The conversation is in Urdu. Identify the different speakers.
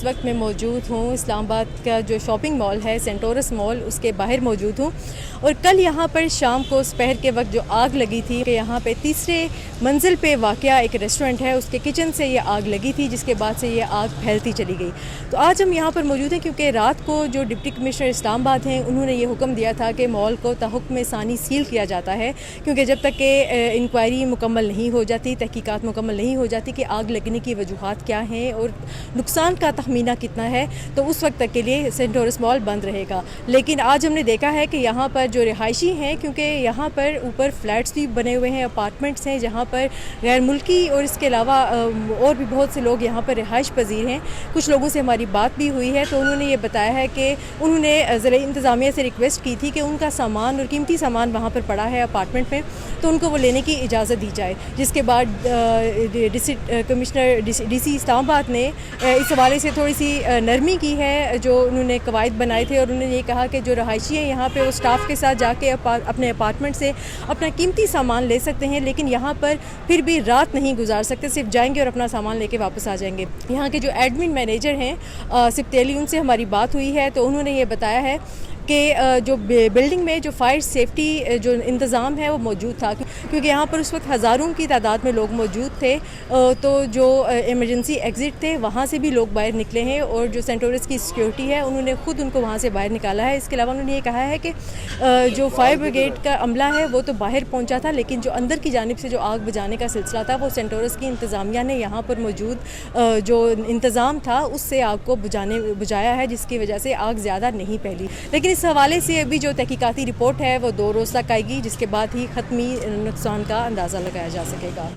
Speaker 1: وقت میں موجود ہوں اسلام آباد کا جو شاپنگ مال ہے سینٹورس مال، اس کے باہر موجود ہوں، اور کل یہاں پر شام کو سپہر کے وقت جو آگ لگی تھی کہ یہاں پہ تیسرے منزل پہ واقع ایک ریسٹورنٹ ہے، اس کے کچن سے یہ آگ لگی تھی، جس کے بعد سے یہ آگ پھیلتی چلی گئی۔ تو آج ہم یہاں پر موجود ہیں کیونکہ رات کو جو ڈپٹی کمشنر اسلام آباد ہیں انہوں نے یہ حکم دیا تھا کہ مال کو تحکم ثانی سیل کیا جاتا ہے، کیونکہ جب تک کہ انکوائری مکمل نہیں ہو جاتی، تحقیقات مکمل نہیں ہو جاتی کہ آگ لگنے کی وجوہات کیا ہیں اور نقصان کا تخمینہ کتنا ہے، تو اس وقت تک کے لیے سینٹورس مال بند رہے گا۔ لیکن آج ہم نے دیکھا ہے کہ یہاں پر جو رہائشی ہیں، کیونکہ یہاں پر اوپر فلیٹس بھی بنے ہوئے ہیں، اپارٹمنٹس ہیں جہاں پر غیر ملکی اور اس کے علاوہ اور بھی بہت سے لوگ یہاں پر رہائش پذیر ہیں۔ کچھ لوگوں سے ہماری بات بھی ہوئی ہے تو انہوں نے یہ بتایا ہے کہ انہوں نے ضلع انتظامیہ سے ریکویسٹ کی تھی کہ ان کا سامان اور قیمتی سامان وہاں پر پڑا ہے اپارٹمنٹ میں، تو ان کو وہ لینے کی اجازت دی جائے، جس کے بعد ڈی سی اسلام آباد نے اس حوالے سے تھوڑی سی نرمی کی ہے، جو انہوں نے قواعد بنائے تھے، اور انہوں نے یہ کہا کہ جو رہائشی ہیں یہاں پہ وہ اسٹاف کے ساتھ جا کے اپنے اپارٹمنٹ سے اپنا قیمتی سامان لے سکتے ہیں، لیکن یہاں پر پھر بھی رات نہیں گزار سکتے، صرف جائیں گے اور اپنا سامان لے کے واپس آ جائیں گے۔ یہاں کے جو ایڈمن مینیجر ہیں سپتیلی، ان سے ہماری بات ہوئی ہے تو انہوں نے یہ بتایا ہے کہ جو بلڈنگ میں جو فائر سیفٹی جو انتظام ہے وہ موجود تھا، کیونکہ یہاں پر اس وقت ہزاروں کی تعداد میں لوگ موجود تھے، تو جو ایمرجنسی ایگزٹ تھے وہاں سے بھی لوگ باہر نکلے ہیں، اور جو سینٹورس کی سیکیورٹی ہے انہوں نے خود ان کو وہاں سے باہر نکالا ہے۔ اس کے علاوہ انہوں نے یہ کہا ہے کہ جو فائر بریگیڈ کا عملہ ہے وہ تو باہر پہنچا تھا، لیکن جو اندر کی جانب سے جو آگ بجھانے کا سلسلہ تھا وہ سینٹورس کی انتظامیہ نے یہاں پر موجود جو انتظام تھا اس سے آگ کو بجھایا ہے، جس کی وجہ سے آگ زیادہ نہیں پھیلی۔ لیکن اس حوالے سے ابھی جو تحقیقاتی رپورٹ ہے وہ 2 روز تک آئے گی، جس کے بعد ہی حتمی نقصان کا اندازہ لگایا جا سکے گا۔